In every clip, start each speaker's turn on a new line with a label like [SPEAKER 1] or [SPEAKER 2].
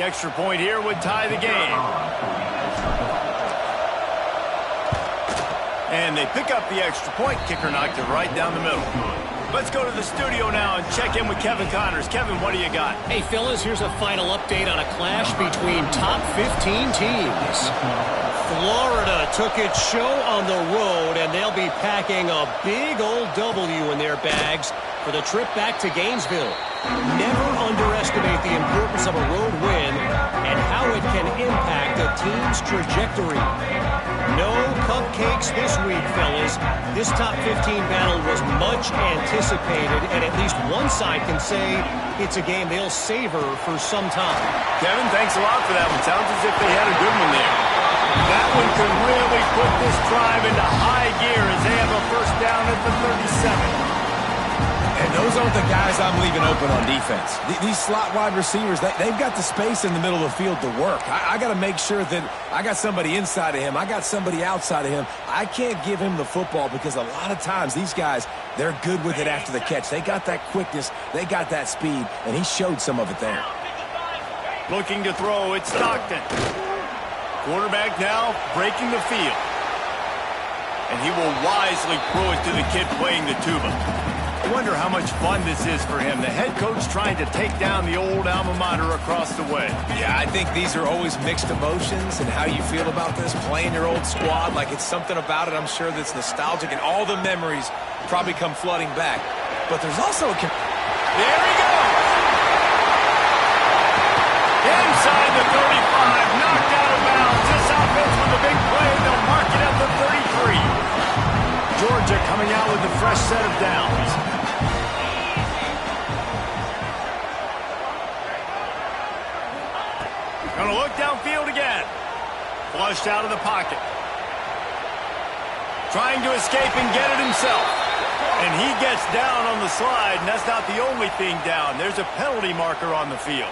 [SPEAKER 1] The extra point here would tie the game. And they pick up the extra point. Kicker knocked it right down the middle. Let's go to the studio now and check in with Kevin Connors. Kevin, what do you got?
[SPEAKER 2] Hey, fellas, here's a final update on a clash between top 15 teams. Florida took its show on the road, and they'll be packing a big old W in their bags for the trip back to Gainesville. Never underestimate the importance of a road win and how it can impact a team's trajectory. No cupcakes this week, fellas. This top 15 battle was much anticipated, and at least one side can say it's a game they'll savor for some time.
[SPEAKER 1] Kevin, thanks a lot for that one. Sounds as if they had a good one there. That one could really put this drive into high gear as they have a first down at the 37.
[SPEAKER 3] And those aren't the guys I'm leaving open on defense. These slot wide receivers, they've got the space in the middle of the field to work. I got to make sure that I got somebody inside of him. I got somebody outside of him. I can't give him the football because a lot of times these guys, they're good with it after the catch. They got that quickness. They got that speed, and he showed some of it there.
[SPEAKER 1] Looking to throw, it's Stockton. Quarterback now breaking the field. And he will wisely throw it to the kid playing the tuba. I wonder how much fun this is for him. The head coach trying to take down the old alma mater across the way.
[SPEAKER 3] Yeah, I think these are always mixed emotions and how you feel about this, playing your old squad. Like it's something about it, I'm sure, that's nostalgic, and all the memories probably come flooding back. But there's also a...
[SPEAKER 1] There he goes! Inside the 35, knocked out of bounds. This offense with a big play, they'll mark it at the 33. Georgia coming out with a fresh set of downs. Gonna look downfield again. Flushed out of the pocket. Trying to escape and get it himself. And he gets down on the slide, and that's not the only thing down. There's a penalty marker on the field.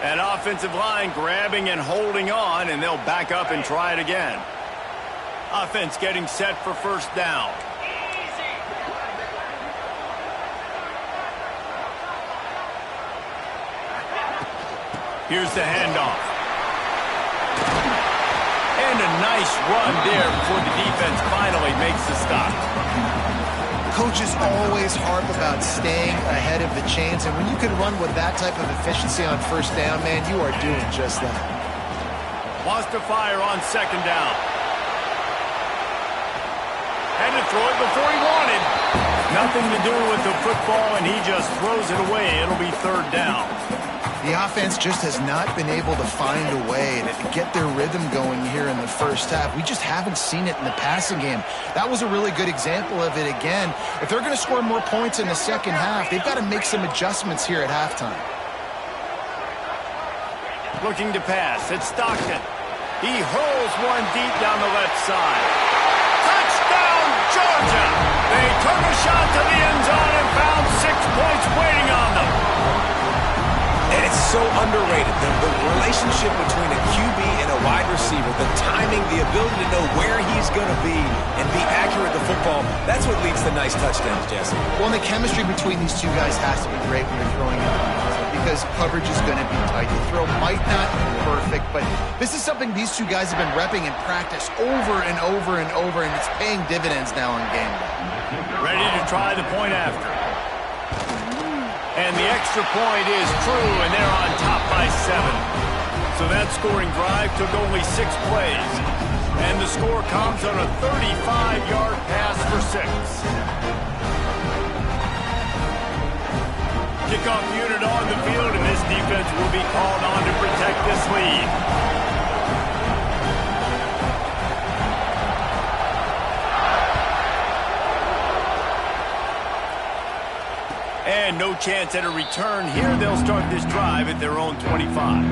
[SPEAKER 1] That offensive line grabbing and holding on, and they'll back up and try it again. Offense getting set for first down. Here's the handoff. And a nice run there before the defense finally makes the stop.
[SPEAKER 4] Coaches always harp about staying ahead of the chains, and when you can run with that type of efficiency on first down, man, you are doing just that.
[SPEAKER 1] Wants to fire on second down. Had to throw it before he wanted. Nothing to do with the football, and he just throws it away. It'll be third down.
[SPEAKER 4] The offense just has not been able to find a way to get their rhythm going here in the first half. We just haven't seen it in the passing game. That was a really good example of it again. If they're going to score more points in the second half, they've got to make some adjustments here at halftime.
[SPEAKER 1] Looking to pass. It's Stockton. He hurls one deep down the left side. Touchdown, Georgia! They took a shot to the end zone and found 6 points waiting on them.
[SPEAKER 3] And it's so underrated, the relationship between a QB and a wide receiver, the timing, the ability to know where he's going to be and be accurate to football, that's what leads to nice touchdowns, Jesse.
[SPEAKER 4] Well, and the chemistry between these two guys has to be great when you're throwing it because coverage is going to be tight. The throw might not be perfect, but this is something these two guys have been repping in practice over and over and over, and it's paying dividends now in game day.
[SPEAKER 1] Ready to try the point after. And the extra point is true, and they're on top by 7. So that scoring drive took only 6 plays. And the score comes on a 35-yard pass for 6. Kickoff unit on the field, and this defense will be called on to protect this lead. And no chance at a return here. They'll start this drive at their own 25.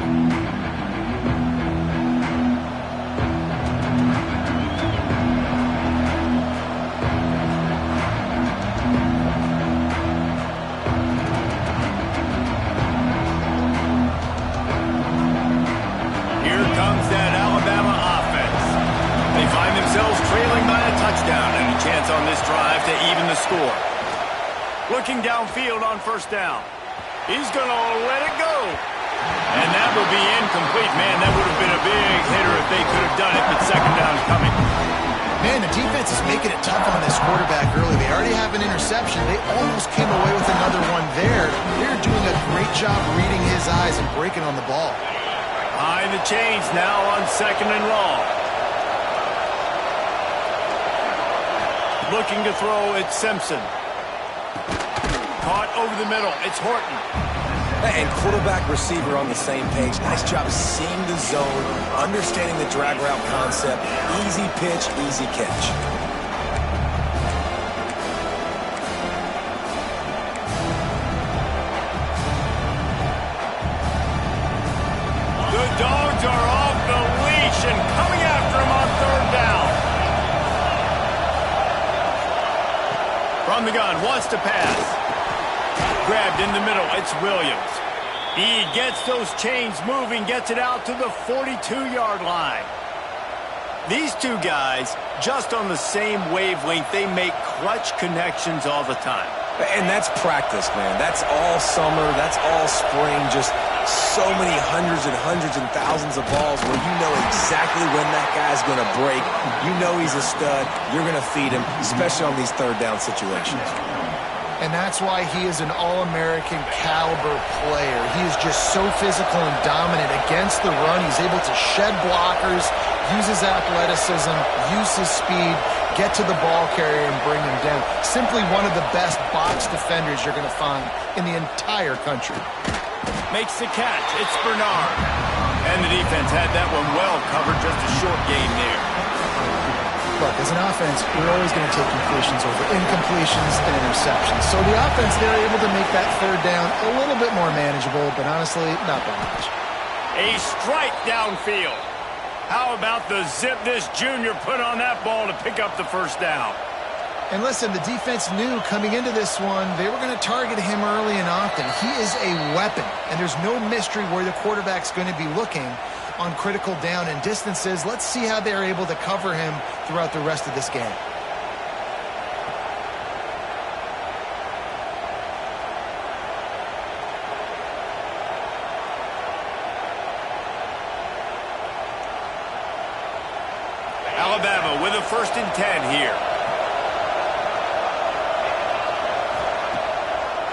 [SPEAKER 1] Here comes that Alabama offense. They find themselves trailing by a touchdown and a chance on this drive to even the score. Looking downfield on first down. He's going to let it go. And that will be incomplete. Man, that would have been a big hitter if they could have done it, but second down coming.
[SPEAKER 4] Man, the defense is making it tough on this quarterback early. They already have an interception. They almost came away with another one there. They're doing a great job reading his eyes and breaking on the ball.
[SPEAKER 1] Behind the chains now on second and long. Looking to throw, it's Simpson. Caught over the middle, it's Horton.
[SPEAKER 3] And quarterback receiver on the same page. Nice job seeing the zone, understanding the drag route concept. Easy pitch, easy catch.
[SPEAKER 1] The Dogs are off the leash and coming after him on third down. From the gun, wants to pass. Grabbed in the middle, it's Williams. He gets those chains moving, gets it out to the 42-yard line. These two guys, just on the same wavelength, they make clutch connections all the time.
[SPEAKER 3] And that's practice, man. That's all summer. That's all spring. Just so many hundreds and thousands of balls where you know exactly when that guy's going to break. You know he's a stud. You're going to feed him, especially on these third down situations.
[SPEAKER 4] And that's why he is an All-American caliber player. He is just so physical and dominant against the run. He's able to shed blockers, use his athleticism, use his speed, get to the ball carrier and bring him down. Simply one of the best box defenders you're going to find in the entire country.
[SPEAKER 1] Makes the catch. It's Bernard. And the defense had that one well covered. Just a short gain there.
[SPEAKER 4] Look, as an offense, we're always going to take completions over incompletions and interceptions. So the offense, they're able to make that third down a little bit more manageable, but honestly, not that much.
[SPEAKER 1] A strike downfield. How about the zip this junior put on that ball to pick up the first down?
[SPEAKER 4] And listen, the defense knew coming into this one, they were going to target him early and often. He is a weapon, and there's no mystery where the quarterback's going to be looking on critical down and distances. Let's see how they're able to cover him throughout the rest of this game.
[SPEAKER 1] Alabama with a 1st and 10 here.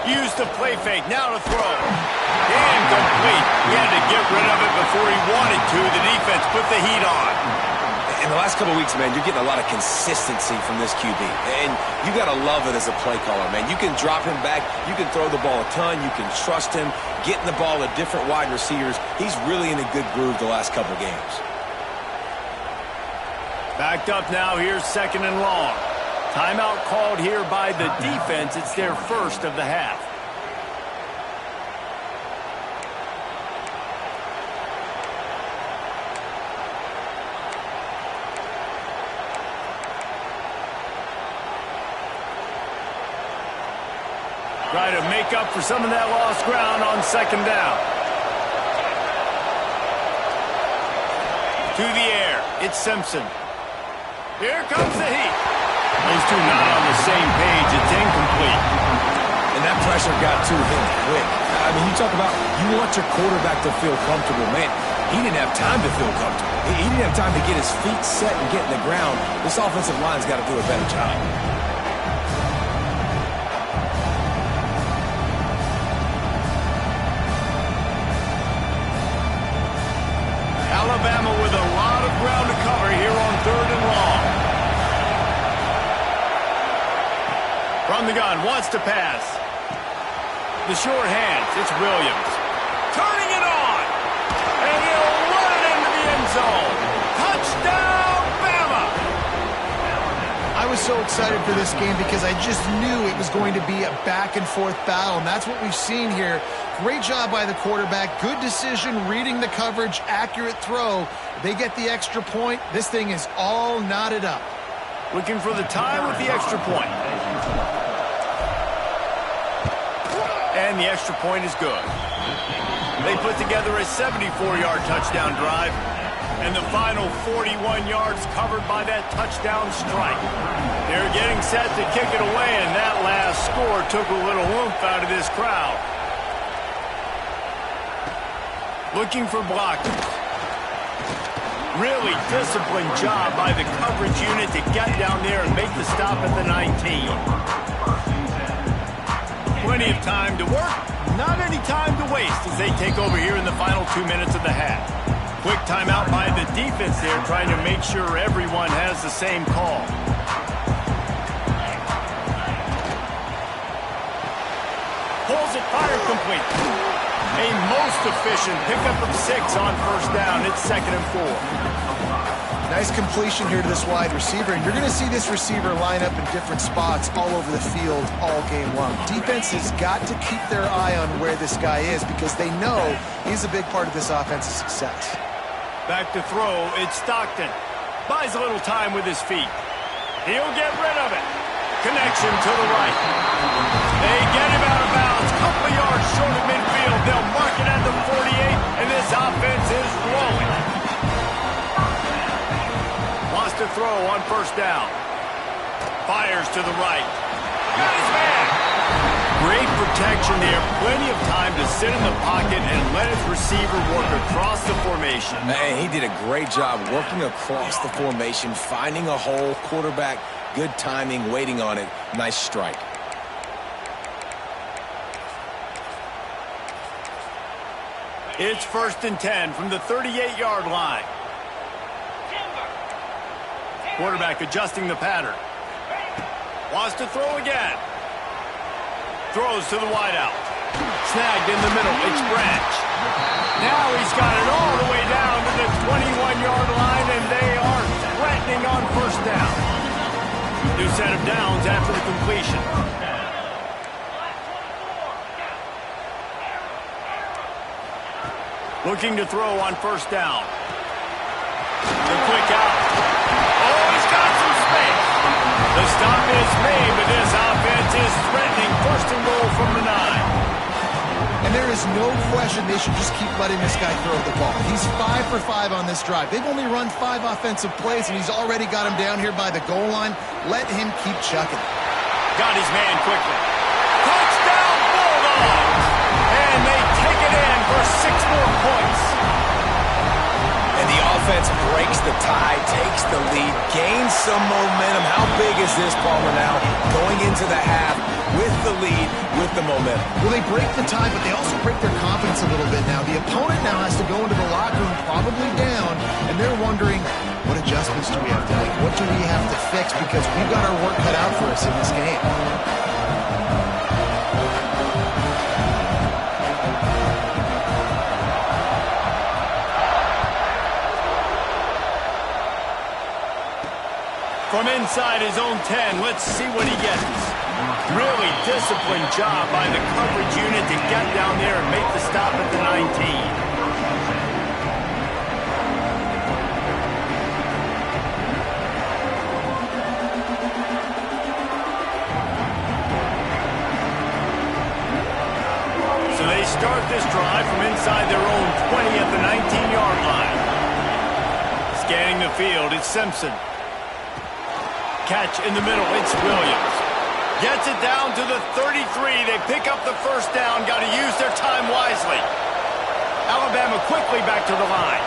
[SPEAKER 1] Used the play fake, now to throw. Incomplete. He had to get rid of it before he wanted to. The defense put the heat on.
[SPEAKER 3] In the last couple of weeks, man, you're getting a lot of consistency from this QB. And you got to love it as a play caller, man. You can drop him back. You can throw the ball a ton. You can trust him. Getting the ball to different wide receivers. He's really in a good groove the last couple of games.
[SPEAKER 1] Backed up now. Here's 2nd and long. Timeout called here by the defense. It's their first of the half. Try to make up for some of that lost ground on 2nd down. To the air, it's Simpson. Here comes the heat. Those two not on the same page. It's incomplete.
[SPEAKER 3] And that pressure got to him quick. I mean, you talk about you want your quarterback to feel comfortable. Man, he didn't have time to feel comfortable. He didn't have time to get his feet set and get in the ground. This offensive line's got to do a better job.
[SPEAKER 1] Alabama with a lot of ground to cover here on 3rd and long. From the gun, wants to pass. The short hands, it's Williams. Turning it on. And he'll run it into the end zone. Touchdown, Bama!
[SPEAKER 4] I was so excited for this game because I just knew it was going to be a back-and-forth battle, and that's what we've seen here. Great job by the quarterback. Good decision, reading the coverage, accurate throw. They get the extra point. This thing is all knotted up.
[SPEAKER 1] Looking for the tie with the extra point. And the extra point is good. They put together a 74-yard touchdown drive. And the final 41 yards covered by that touchdown strike. They're getting set to kick it away, and that last score took a little oomph out of this crowd. Looking for blockers. Really disciplined job by the coverage unit to get down there and make the stop at the 19. Plenty of time to work, not any time to waste as they take over here in the final 2 minutes of the half. Quick timeout by the defense there, trying to make sure everyone has the same call. Pulls it, fire complete. A most efficient pickup of 6 on first down. It's 2nd and 4.
[SPEAKER 4] Nice completion here to this wide receiver, and you're going to see this receiver line up in different spots all over the field all game long. Defense has got to keep their eye on where this guy is because they know he's a big part of this offense's success.
[SPEAKER 1] Back to throw, it's Stockton. Buys a little time with his feet. He'll get rid of it. Connection to the right. They get him out of bounds. Couple of yards short of midfield. They'll mark it at the 48, and this offense is rolling. Wants to throw on first down. Fires to the right. Got his man. Great protection there. Plenty of time to sit in the pocket and let his receiver work across the formation.
[SPEAKER 3] Man, he did a great job working across the formation, finding a hole, quarterback, good timing, waiting on it. Nice strike.
[SPEAKER 1] It's 1st and 10 from the 38-yard line. Quarterback adjusting the pattern. Wants to throw again. Throws to the wideout. Snagged in the middle. It's Branch. Now he's got it all the way down to the 21-yard line, and they are threatening on first down. New set of downs after the completion. Looking to throw on first down. The quick out. Oh, he's got some space. The stop is made, but this offense is threatening. 1st and goal from the 9.
[SPEAKER 4] And there is no question they should just keep letting this guy throw the ball. He's 5 for 5 on this drive. They've only run 5 offensive plays, and he's already got him down here by the goal line. Let him keep chucking.
[SPEAKER 1] Got his man quickly. Touchdown, Bulldogs! And they take it in for 6 more points.
[SPEAKER 3] And the offense breaks the tie, takes the lead, gains some momentum. How big is this, Palmer, now? Going into the half with the lead, with the momentum.
[SPEAKER 4] Well, they break the tie, but they also break their confidence a little bit now. The opponent now has to go into the locker room probably down, and they're wondering, what adjustments do we have to make? What do we have to fix? Because we've got our work cut out for us in this game.
[SPEAKER 1] From inside his own 10, let's see what he gets. Really disciplined job by the coverage unit to get down there and make the stop at the 19. So they start this drive from inside their own 20 at the 19-yard line. Scanning the field, it's Simpson. Catch in the middle, it's Williams. Gets it down to the 33. They pick up the first down. Got to use their time wisely. Alabama quickly back to the line.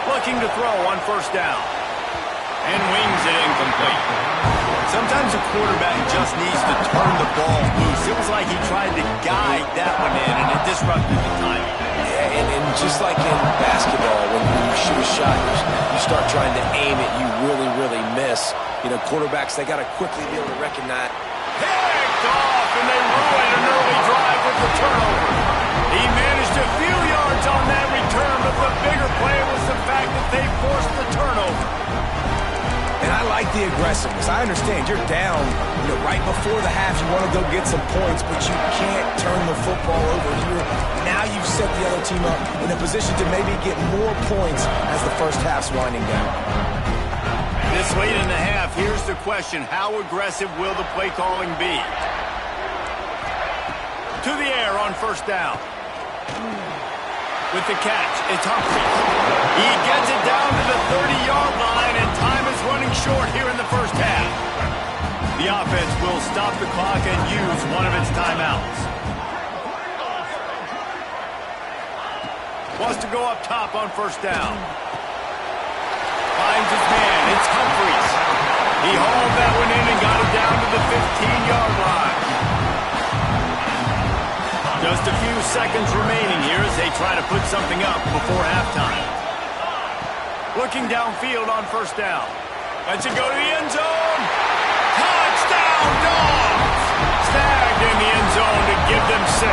[SPEAKER 1] Looking to throw on first down. And wings it incomplete. Sometimes a quarterback just needs to turn the ball loose. It was like he tried to guide that one in, and it disrupted the timing.
[SPEAKER 3] Yeah, and just like in basketball, when you shoot a shot, you start trying to aim it, you really miss. You know, quarterbacks, they got to quickly be able to recognize.
[SPEAKER 1] Picked off, and they ruin an early drive with the turnover. He managed a few yards on that return, but the bigger play was the fact that they forced the turnover.
[SPEAKER 3] And I like the aggressiveness. I understand you're down, you know, right before the half. You want to go get some points, but you can't turn the football over here. Now you've set the other team up in a position to maybe get more points as the first half's winding down.
[SPEAKER 1] This late in the half, here's the question. How aggressive will the play calling be? To the air on first down. With the catch, it's Humphries. He gets it down to the 30-yard line, and time is running short here in the first half. The offense will stop the clock and use one of its timeouts. Wants to go up top on first down. Finds his man. It's Humphries. He hauled that one in and got it down to the 15-yard line. Just a few seconds remaining here as they try to put something up before halftime. Looking downfield on first down. Lets it go to the end zone. Touchdown, Dogs! Snagged in the end zone to give them 6.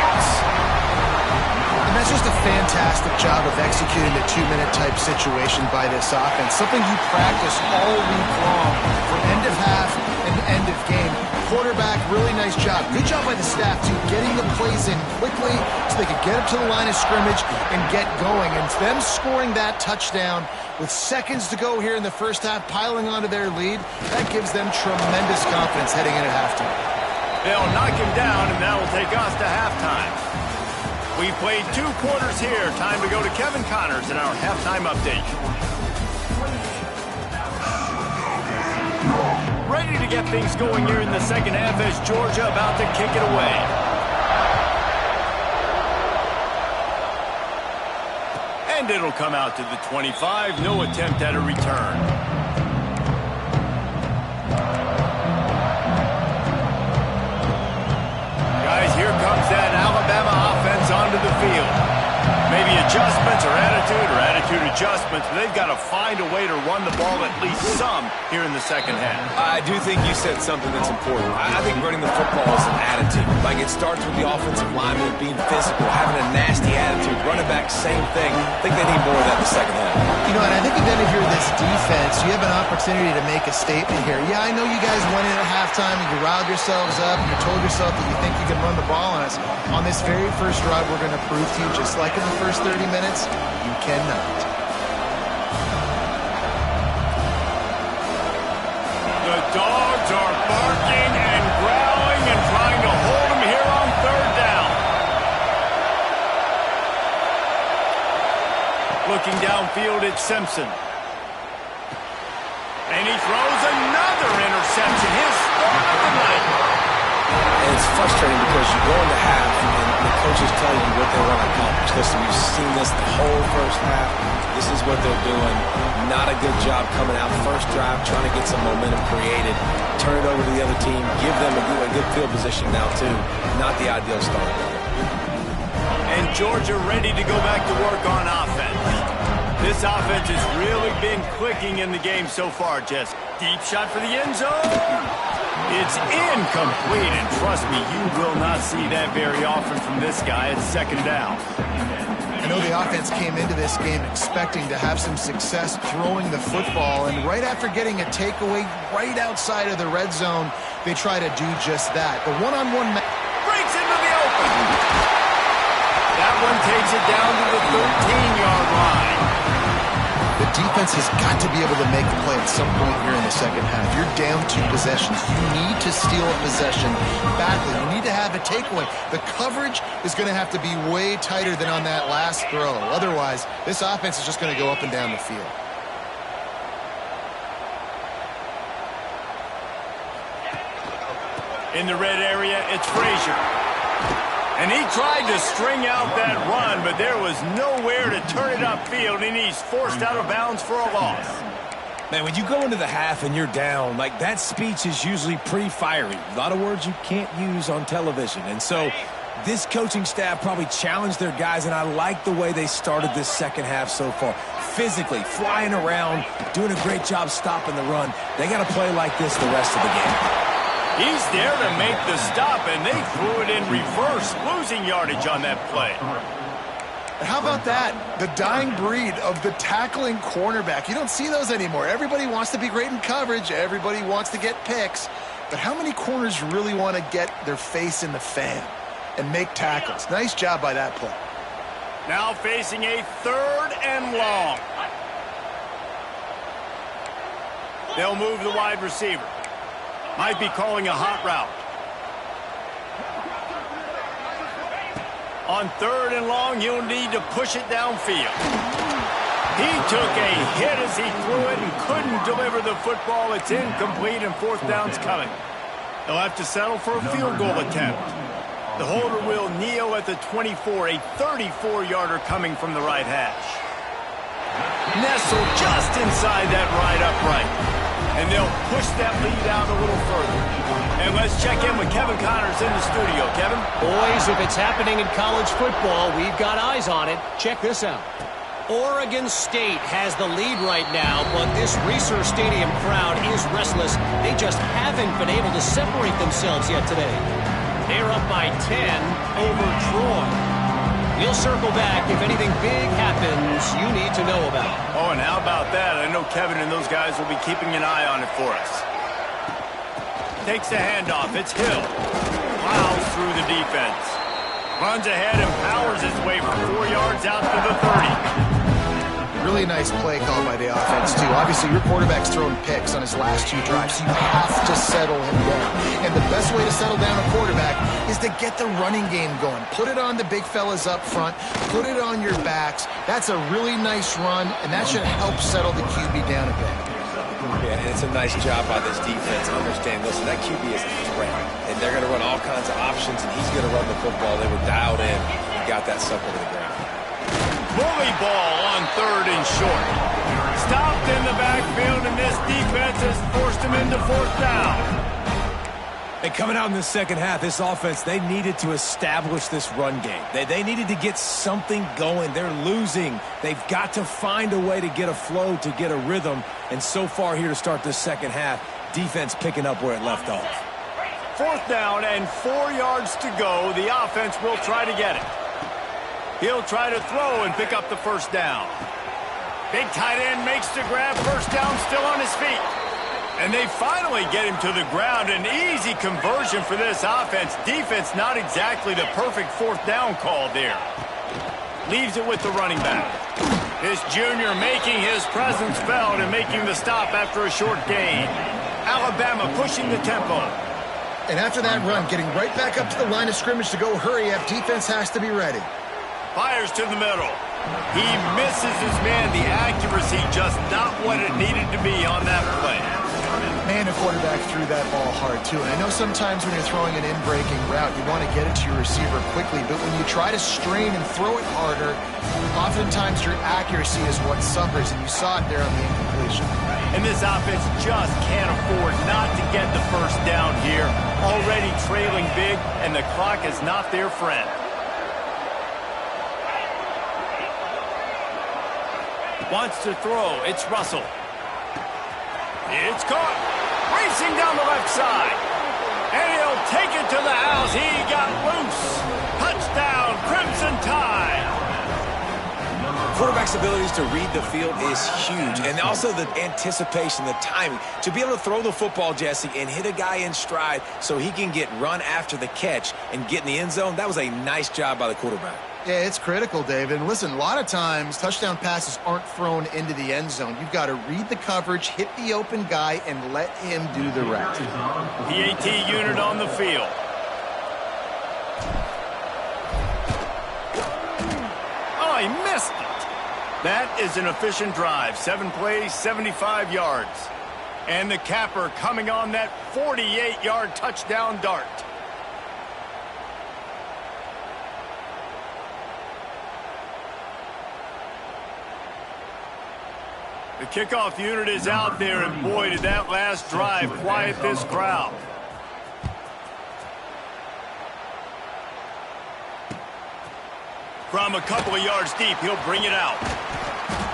[SPEAKER 4] And that's just a fantastic job of executing the 2-minute type situation by this offense. Something you practice all week long for end of half and end of game. Quarterback, really nice job. Good job by the staff, too, getting the plays in quickly so they could get up to the line of scrimmage and get going. And them scoring that touchdown with seconds to go here in the first half, piling onto their lead, that gives them tremendous confidence heading in at halftime.
[SPEAKER 1] They'll knock him down, and that will take us to halftime. We played 2 quarters here. Time to go to Kevin Connors in our halftime update. Ready to get things going here in the second half as Georgia about to kick it away. And it'll come out to the 25. No attempt at a return. Guys, here comes that Alabama offense onto the field. Maybe adjustments or attitude adjustments, but they've got to find a way to run the ball at least some here in the second half.
[SPEAKER 3] I do think you said something that's important. I think running the football is an attitude. Like, it starts with the offensive lineman being physical, having a nasty attitude. Running back, same thing. I think they need more of that in the second half.
[SPEAKER 4] You know, and I think then if you're this defense, you have an opportunity to make a statement here. Yeah, I know you guys went in at halftime and you riled yourselves up and you told yourself that you think you can run the ball on us. On this very first drive, we're going to prove to you, just like in the first 30 minutes, you cannot.
[SPEAKER 1] The Dogs are barking and growling and trying to hold him here on third down. Looking downfield, it's Simpson. And he throws another interception. His third of the night.
[SPEAKER 3] And it's frustrating because you go into half and the coaches tell you what they want to accomplish. Listen, we've seen this the whole first half. This is what they're doing. Not a good job coming out first drive, trying to get some momentum created. Turn it over to the other team. Give them a good field position now, too. Not the ideal start.
[SPEAKER 1] And Georgia ready to go back to work on offense. This offense has really been clicking in the game so far, Jess. Deep shot for the end zone. It's incomplete, and trust me, you will not see that very often from this guy at second down.
[SPEAKER 4] I know the offense came into this game expecting to have some success throwing the football, and right after getting a takeaway right outside of the red zone, they try to do just that. The one-on-one
[SPEAKER 1] breaks into the open. That one takes it down to the 13-yard line.
[SPEAKER 4] The defense has got to be able to make a play at some point here in the second half. You're down 2 possessions. You need to steal a possession badly. You need to have a takeaway. The coverage is going to have to be way tighter than on that last throw. Otherwise, this offense is just going to go up and down the field.
[SPEAKER 1] In the red area, it's Frazier. And he tried to string out that run, but there was nowhere to turn it upfield, and he's forced out of bounds for a loss.
[SPEAKER 3] Man, when you go into the half and you're down, like, that speech is usually pretty fiery. A lot of words you can't use on television. And so this coaching staff probably challenged their guys, and I like the way they started this second half so far. Physically, flying around, doing a great job stopping the run. They got to play like this the rest of the game.
[SPEAKER 1] He's there to make the stop, and they threw it in reverse, losing yardage on that play.
[SPEAKER 4] How about that? The dying breed of the tackling cornerback. You don't see those anymore. Everybody wants to be great in coverage. Everybody wants to get picks. But how many corners really want to get their face in the fan and make tackles? Nice job by that play.
[SPEAKER 1] Now facing a 3rd and long. They'll move the wide receiver. Might be calling a hot route. On 3rd and long, he'll need to push it downfield. He took a hit as he threw it and couldn't deliver the football. It's incomplete, and 4th down's coming. They'll have to settle for a field goal attempt. The holder will kneel at the 24, a 34-yarder coming from the right hash. Nestled just inside that right upright. And they'll push that lead out a little further. And let's check in with Kevin Connors in the studio. Kevin?
[SPEAKER 2] Boys, if it's happening in college football, we've got eyes on it. Check this out. Oregon State has the lead right now, but this Reser Stadium crowd is restless. They just haven't been able to separate themselves yet today. They're up by 10 over Troy. We'll circle back if anything big happens you need to know about.
[SPEAKER 1] Oh, and how about that? I know Kevin and those guys will be keeping an eye on it for us. Takes the handoff. It's Hill. Plows through the defense. Runs ahead and powers his way for 4 yards out to the 30.
[SPEAKER 4] Really nice play call by the offense, too. Obviously, your quarterback's thrown picks on his last 2 drives, so you have to settle him down. And the best way to settle down a quarterback is to get the running game going. Put it on the big fellas up front. Put it on your backs. That's a really nice run, and that should help settle the QB down a bit.
[SPEAKER 3] Yeah, and it's a nice job by this defense. Understand, listen, that QB is a threat, and they're going to run all kinds of options, and he's going to run the football. They were dialed in and got that sucker to the ground.
[SPEAKER 1] Bully ball on 3rd and short. Stopped in the backfield, and this defense has forced him into 4th down.
[SPEAKER 3] And coming out in the second half, this offense, they needed to establish this run game. They needed to get something going. They're losing. They've got to find a way to get a flow, to get a rhythm. And so far here to start this second half, defense picking up where it left off.
[SPEAKER 1] 4th down and 4 yards to go. The offense will try to get it. He'll try to throw and pick up the 1st down. Big tight end makes the grab. 1st down, still on his feet. And they finally get him to the ground. An easy conversion for this offense. Defense not exactly the perfect 4th down call there. Leaves it with the running back. This junior making his presence felt and making the stop after a short gain. Alabama pushing the tempo.
[SPEAKER 4] And after that run, getting right back up to the line of scrimmage to go hurry up, defense has to be ready.
[SPEAKER 1] Fires to the middle. He misses his man. The accuracy just not what it needed to be on that play.
[SPEAKER 4] Man, the quarterback threw that ball hard, too. And I know sometimes when you're throwing an in-breaking route, you want to get it to your receiver quickly. But when you try to strain and throw it harder, oftentimes your accuracy is what suffers. And you saw it there on the incompletion.
[SPEAKER 1] And this offense just can't afford not to get the 1st down here. Already trailing big, and the clock is not their friend. Wants to throw. It's Russell. It's caught. Racing down the left side. And he'll take it to the house. He got loose. Touchdown, Crimson Tide.
[SPEAKER 3] Quarterback's abilities to read the field is huge. And also the anticipation, the timing. To be able to throw the football, Jesse, and hit a guy in stride so he can get run after the catch and get in the end zone, that was a nice job by the quarterback.
[SPEAKER 4] Yeah, it's critical, David. And listen, a lot of times touchdown passes aren't thrown into the end zone. You've got to read the coverage, hit the open guy, and let him do the rest.
[SPEAKER 1] PAT unit on the field. Oh, he missed it. That is an efficient drive. 7 plays, 75 yards. And the capper coming on that 48-yard touchdown dart. The kickoff unit is out there, and boy, did that last drive quiet this crowd. From a couple of yards deep, he'll bring it out.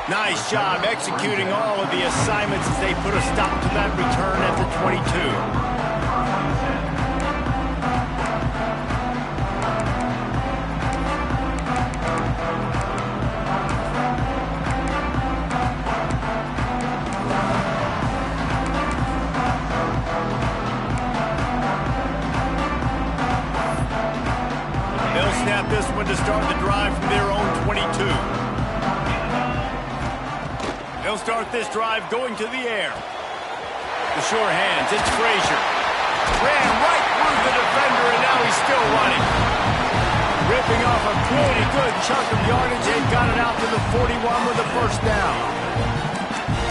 [SPEAKER 1] Nice job executing all of the assignments as they put a stop to that return at the 22. This one to start the drive from their own 22. They'll start this drive going to the air. The sure hands, it's Frazier. Ran right through the defender, and now he's still running. Ripping off a pretty good chunk of yardage. They got it out to the 41 with the 1st down.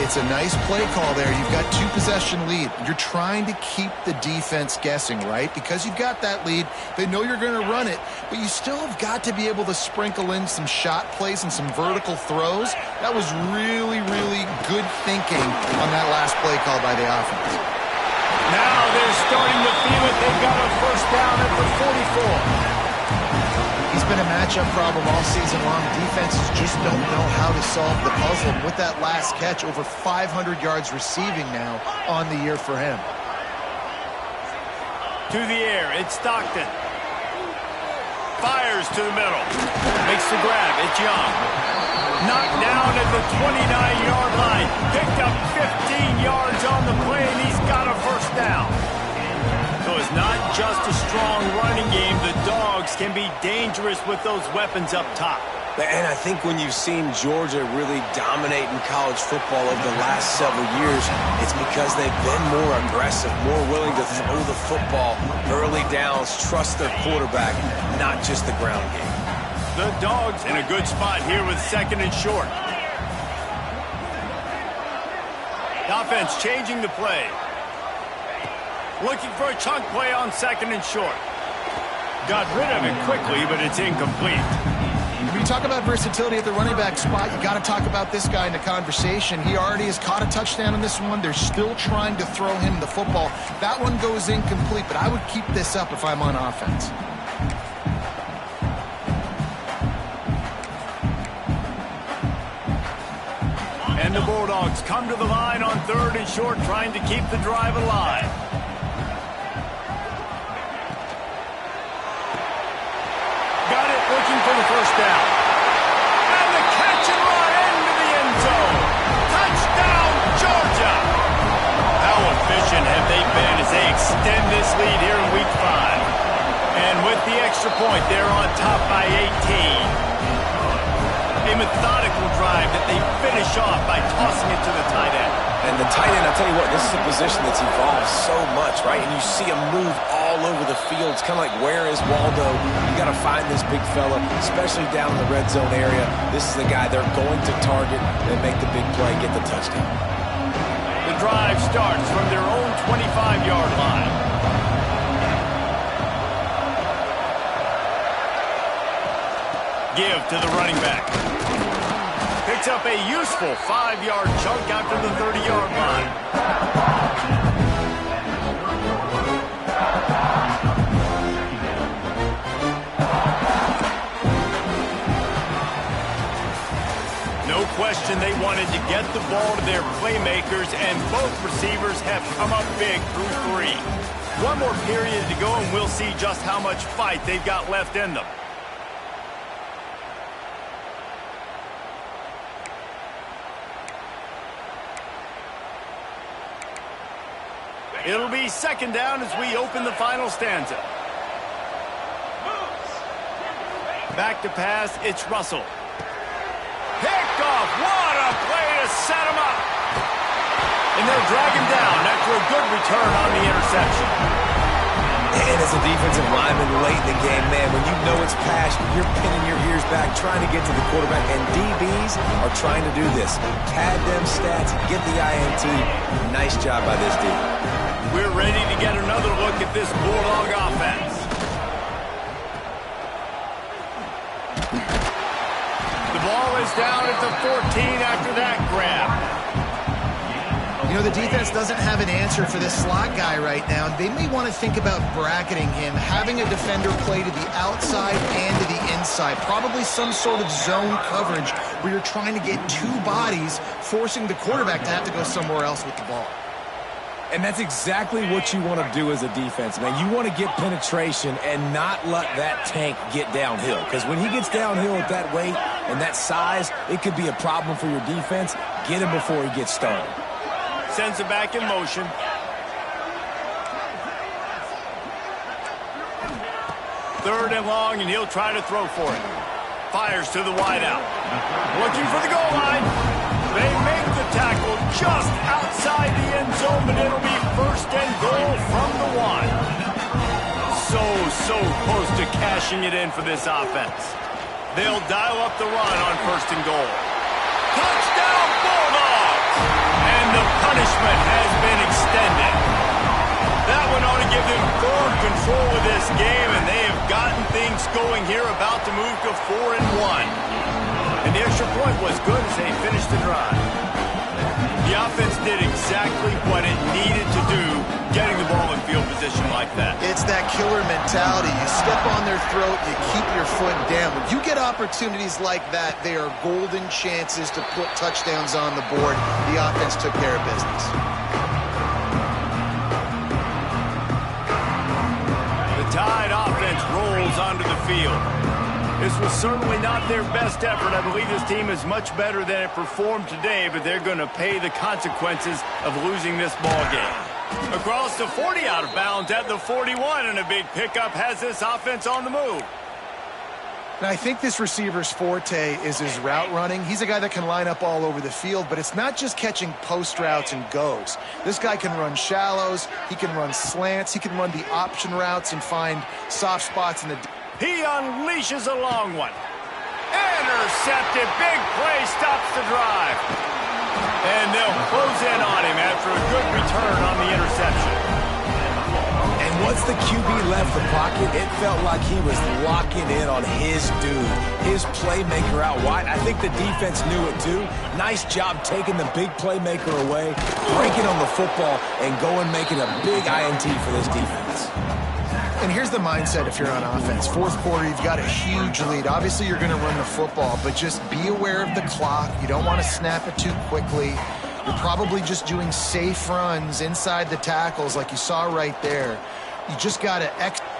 [SPEAKER 4] It's a nice play call there. You've got 2-possession lead. You're trying to keep the defense guessing, right? Because you've got that lead, they know you're going to run it, but you still have got to be able to sprinkle in some shot plays and some vertical throws. That was really, really good thinking on that last play call by the offense.
[SPEAKER 1] Now they're starting to feel it. They've got a first down at the 44.
[SPEAKER 4] He's been a matchup problem all season long. Defenses just don't know how to solve the puzzle. With that last catch, over 500 yards receiving now on the year for him.
[SPEAKER 1] To the air, it's Stockton. Fires to the middle. Makes the grab, it's Young. Knocked down at the 29-yard line. Picked up 15 yards on the play, and he's got a first down. So it's not just a strong running game. The Dogs can be dangerous with those weapons up top.
[SPEAKER 3] And I think when you've seen Georgia really dominate in college football over the last several years, it's because they've been more aggressive, more willing to throw the football, early downs, trust their quarterback, not just the ground game.
[SPEAKER 1] The Dogs in a good spot here with second and short. The offense changing the play. Looking for a chunk play on second and short. Got rid of it quickly, but it's incomplete.
[SPEAKER 4] When you talk about versatility at the running back spot, you got to talk about this guy in the conversation. He already has caught a touchdown in this one. They're still trying to throw him the football. That one goes incomplete, but I would keep this up if I'm on offense.
[SPEAKER 1] And the Bulldogs come to the line on third and short, trying to keep the drive alive. Looking for the first down. And the catch and run into the end zone. Touchdown, Georgia. How efficient have they been as they extend this lead here in Week 5? And with the extra point, they're on top by 18. A methodical drive that they finish off by tossing it to the tight end.
[SPEAKER 3] And the tight end, I'll tell you what, this is a position that's evolved so much, right? And you see him move all over the field. It's kind of like, where is Waldo? You got to find this big fella, especially down in the red zone area. This is the guy they're going to target and make the big play, get the touchdown.
[SPEAKER 1] The drive starts from their own 25-yard line. Give to the running back. Picks up a useful 5-yard chunk after the 30-yard line. No question they wanted to get the ball to their playmakers, and both receivers have come up big through 3. One more period to go, and we'll see just how much fight they've got left in them. It'll be second down as we open the final stanza. Back to pass, it's Russell. Picked off, what a play to set him up. And they'll drag him down after a good return on the interception.
[SPEAKER 3] And as a defensive lineman late in the game, man, when you know it's pass, you're pinning your ears back, trying to get to the quarterback, and DBs are trying to do this. Pad them stats, get the INT. Nice job by this D.
[SPEAKER 1] We're ready to get another look at this Bulldog offense. The ball is down at the 14 after that grab.
[SPEAKER 4] You know, the defense doesn't have an answer for this slot guy right now. They may want to think about bracketing him, having a defender play to the outside and to the inside. Probably some sort of zone coverage where you're trying to get 2 bodies, forcing the quarterback to have to go somewhere else with the ball.
[SPEAKER 3] And that's exactly what you want to do as a defense, man. You want to get penetration and not let that tank get downhill. Because when he gets downhill at that weight and that size, it could be a problem for your defense. Get him before he gets started.
[SPEAKER 1] Sends it back in motion. Third and long, and he'll try to throw for it. Fires to the wideout. Looking for the goal line. They make the tackle just outside the end zone, but it'll be first and goal from the 1. So close to cashing it in for this offense. They'll dial up the run on first and goal. Touchdown, Bulldogs! control of this game, and they have gotten things going here, about to move to 4-1. And the extra point was good as they finished the drive. The offense did exactly what it needed to do, getting the ball in field position like that.
[SPEAKER 4] It's that killer mentality. You step on their throat, you keep your foot down. When you get opportunities like that, they are golden chances to put touchdowns on the board. The offense took care of business.
[SPEAKER 1] The Tide offense rolls onto the field. This was certainly not their best effort. I believe this team is much better than it performed today, but they're going to pay the consequences of losing this ball game. Across the 40, out of bounds at the 41, and a big pickup has this offense on the move.
[SPEAKER 4] Now, I think this receiver's forte is his route running. He's a guy that can line up all over the field, but it's not just catching post routes and goes. This guy can run shallows, he can run slants, he can run the option routes and find soft spots in the...
[SPEAKER 1] He unleashes a long one. Intercepted. Big play stops the drive. And they'll close in on him after a good return on the interception.
[SPEAKER 3] And once the QB left the pocket, it felt like he was locking in on his dude, his playmaker out wide. I think the defense knew it too. Nice job taking the big playmaker away, breaking on the football, and going making a big INT for this defense.
[SPEAKER 4] And here's the mindset if you're on offense. Fourth quarter, you've got a huge lead. Obviously, you're going to run the football, but just be aware of the clock. You don't want to snap it too quickly. You're probably just doing safe runs inside the tackles like you saw right there. You just got to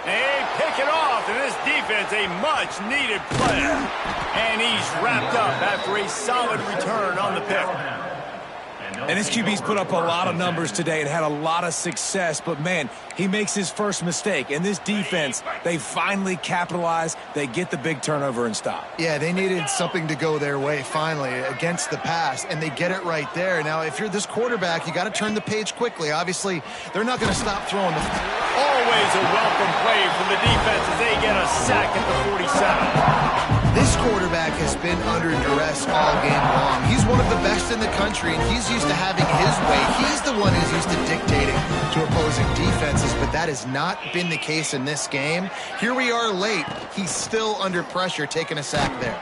[SPEAKER 1] They pick it off, and this defense, a much-needed play. And he's wrapped up after a solid return on the pick.
[SPEAKER 3] And his QB's put up a lot of numbers today and had a lot of success, but man, he makes his first mistake. And this defense, they finally capitalize. They get the big turnover and stop.
[SPEAKER 4] Yeah, they needed something to go their way finally against the pass, and they get it right there. Now, if you're this quarterback, you got to turn the page quickly. Obviously, they're not going to stop throwing the...
[SPEAKER 1] Always a welcome play from the defense as they get a sack at the 47.
[SPEAKER 4] This quarterback has been under duress all game long. He's one of the best in the country, and he's used to having his way. He's the one who's used to dictating to opposing defenses, but that has not been the case in this game. Here we are late. He's still under pressure, taking a sack there.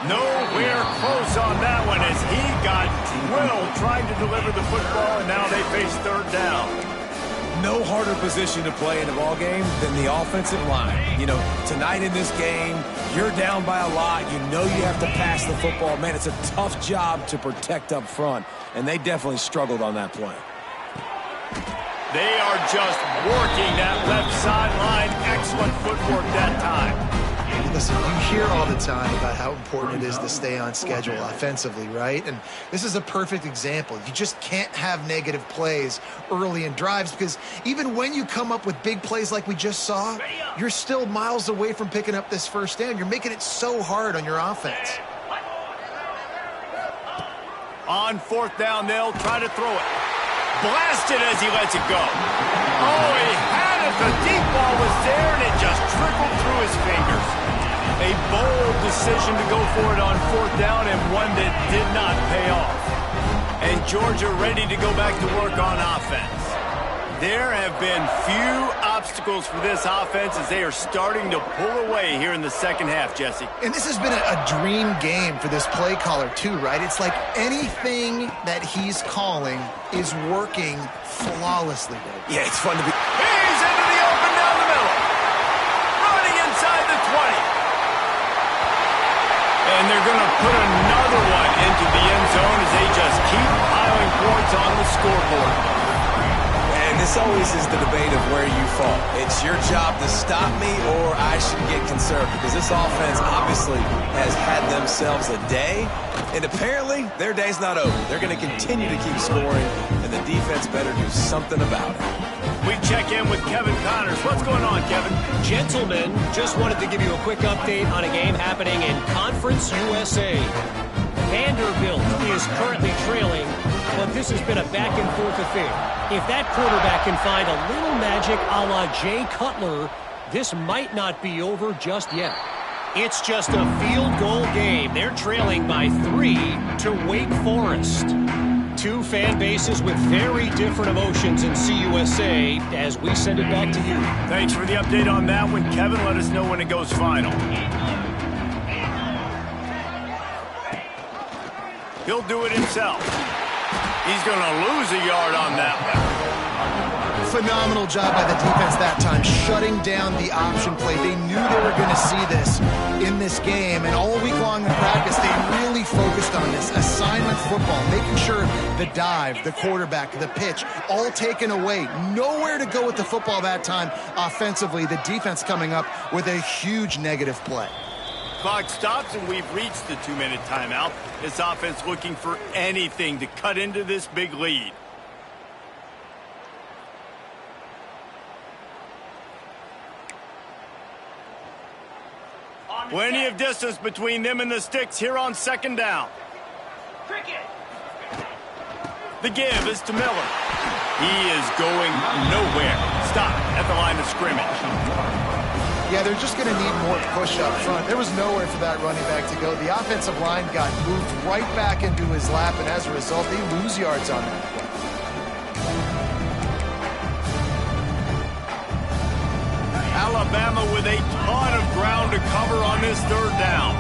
[SPEAKER 1] Nowhere close on that one as he got drilled trying to deliver the football, and now they face third down.
[SPEAKER 3] No harder position to play in a ball game than the offensive line. You know, tonight in this game, you're down by a lot. You know you have to pass the football. Man, it's a tough job to protect up front, and they definitely struggled on that play.
[SPEAKER 1] They are just working that left sideline. Excellent footwork that time.
[SPEAKER 4] Listen, you hear all the time about how important it is to stay on schedule offensively, right? And this is a perfect example. You just can't have negative plays early in drives because even when you come up with big plays like we just saw, you're still miles away from picking up this first down. You're making it so hard on your offense.
[SPEAKER 1] On fourth down, they'll try to throw it. Blasted as he lets it go. Oh, he had it. The deep ball was there, and it just trickled through his fingers. A bold decision to go for it on fourth down, and one that did not pay off. And Georgia ready to go back to work on offense. There have been few obstacles for this offense as they are starting to pull away here in the second half, Jesse.
[SPEAKER 4] And this has been a dream game for this play caller too, right? It's like anything that he's calling is working flawlessly.
[SPEAKER 3] Yeah, it's fun to be...
[SPEAKER 1] He's into the open down the middle. Running inside the 20. And they're going to put another one into the end zone as they just keep piling points on the scoreboard.
[SPEAKER 3] And this always is the debate of where you fall. It's your job to stop me or I should get conservative because this offense obviously has had themselves a day, and apparently their day's not over. They're going to continue to keep scoring, and the defense better do something about it.
[SPEAKER 1] We check in with Kevin Connors. What's going on, Kevin?
[SPEAKER 2] Gentlemen, just wanted to give you a quick update on a game happening in Conference USA. Vanderbilt is currently trailing, but this has been a back-and-forth affair. If that quarterback can find a little magic a la Jay Cutler, this might not be over just yet. It's just a field goal game. They're trailing by 3 to Wake Forest. two fan bases with very different emotions in CUSA as we send it back to you.
[SPEAKER 1] Thanks for the update on that one, Kevin. Let us know when it goes final. He'll do it himself. He's going to lose a yard on that one.
[SPEAKER 4] Phenomenal job by the defense that time, shutting down the option play. They knew they were going to see this in this game, and all week long in practice, they really focused on this assignment football, making sure the dive, the quarterback, the pitch, all taken away. Nowhere to go with the football that time offensively. The defense coming up with a huge negative play.
[SPEAKER 1] Clock stops, and we've reached the 2-minute timeout. This offense looking for anything to cut into this big lead. Plenty of distance between them and the sticks here on second down. The give is to Miller. He is going nowhere. Stop at the line of scrimmage.
[SPEAKER 4] Yeah, they're just going to need more push up front. There was nowhere for that running back to go. The offensive line got moved right back into his lap, and as a result, they lose yards on that play.
[SPEAKER 1] Alabama with a ton of ground to cover on this third down.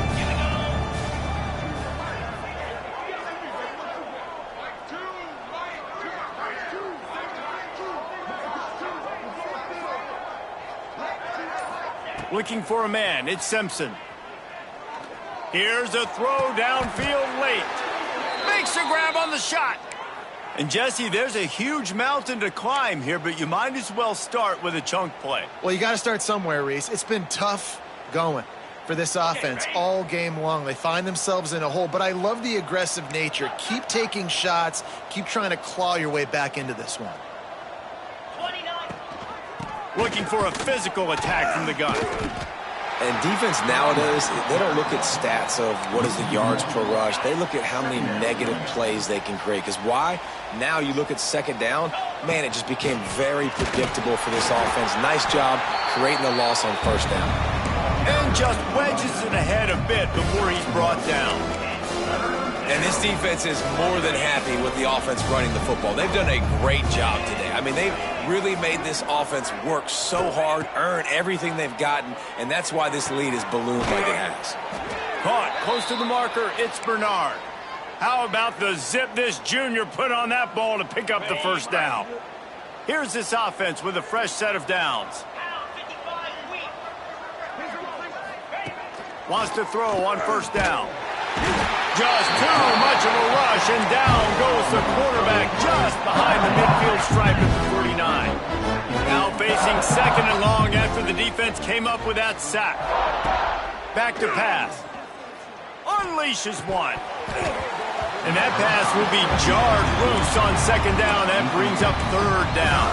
[SPEAKER 1] Looking for a man, it's Simpson. Here's a throw downfield late. Makes a grab on the shot. And Jesse, there's a huge mountain to climb here, but you might as well start with a chunk play.
[SPEAKER 4] Well, you got to start somewhere, Reese. It's been tough going for this offense all game long. They find themselves in a hole, but I love the aggressive nature. Keep taking shots. Keep trying to claw your way back into this one.
[SPEAKER 1] Looking for a physical attack from the gun.
[SPEAKER 3] And defense nowadays, they don't look at stats of what is the yards per rush. They look at how many negative plays they can create. Because why? Now you look at second down, man, it just became very predictable for this offense. Nice job creating the loss on first down.
[SPEAKER 1] And just wedges it ahead a bit before he's brought down.
[SPEAKER 3] And this defense is more than happy with the offense running the football. They've done a great job today. I mean, they've really made this offense work so hard, earn everything they've gotten, and that's why this lead is ballooned like it has.
[SPEAKER 1] Caught close to the marker, it's Bernard. How about the zip this junior put on that ball to pick up the first down? Here's this offense with a fresh set of downs. Wants to throw on first down. Just too much of a rush, and down goes the quarterback just behind the midfield stripe at the 49. Now facing second and long after the defense came up with that sack. Back to pass. Unleashes one. And that pass will be jarred loose on second down. That brings up third down.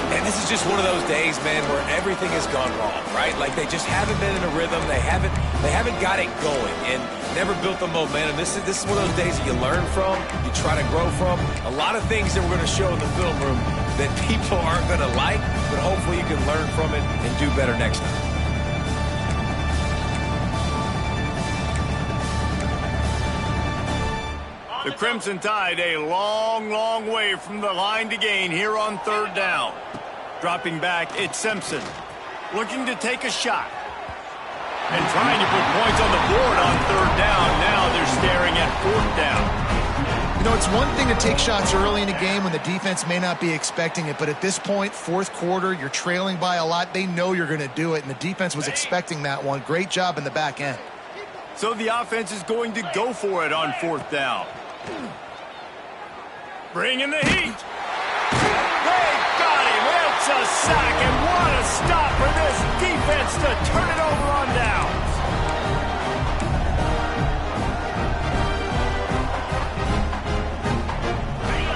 [SPEAKER 3] And this is just one of those days, man, where everything has gone wrong, right? Like they just haven't been in a rhythm. They haven't got it going and never built the momentum. This is one of those days that you learn from, you try to grow from. A lot of things that we're going to show in the film room that people aren't going to like, but hopefully you can learn from it and do better next time.
[SPEAKER 1] The Crimson Tide a long, long way from the line to gain here on third down. Dropping back, it's Simpson. Looking to take a shot. And trying to put points on the board on third down. Now they're staring at fourth down.
[SPEAKER 4] You know, it's one thing to take shots early in a game when the defense may not be expecting it, but at this point, fourth quarter, you're trailing by a lot. They know you're going to do it, and the defense was expecting that one. Great job in the back end.
[SPEAKER 1] So the offense is going to go for it on fourth down. Bring in the heat. They got him. It's a sack, and what a stop for this defense to turn it over on downs.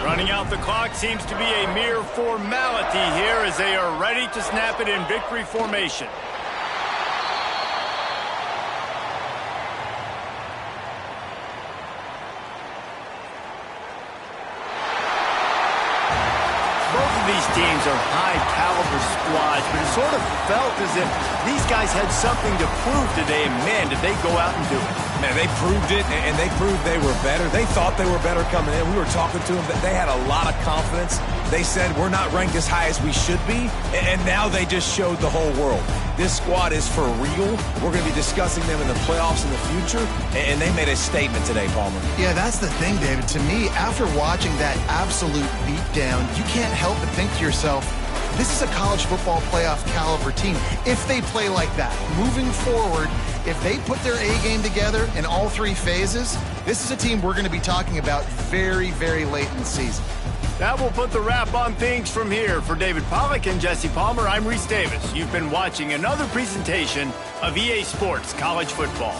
[SPEAKER 1] Running out the clock seems to be a mere formality here as they are ready to snap it in victory formation. These teams are high-caliber squads, but it sort of felt as if these guys had something to prove today, and man, did they go out and do it.
[SPEAKER 3] Man, they proved it, and they proved they were better. They thought they were better coming in. We were talking to them. They had a lot of confidence. They said, we're not ranked as high as we should be, and now they just showed the whole world. This squad is for real. We're going to be discussing them in the playoffs in the future, and they made a statement today, Palmer.
[SPEAKER 4] Yeah, that's the thing, David. To me, after watching that absolute beatdown, you can't help but think to yourself, this is a college football playoff caliber team. If they play like that, moving forward, if they put their A game together in all three phases, this is a team we're going to be talking about very, very late in the season.
[SPEAKER 1] That will put the wrap on things from here. For David Pollack and Jesse Palmer, I'm Reese Davis. You've been watching another presentation of EA Sports College Football.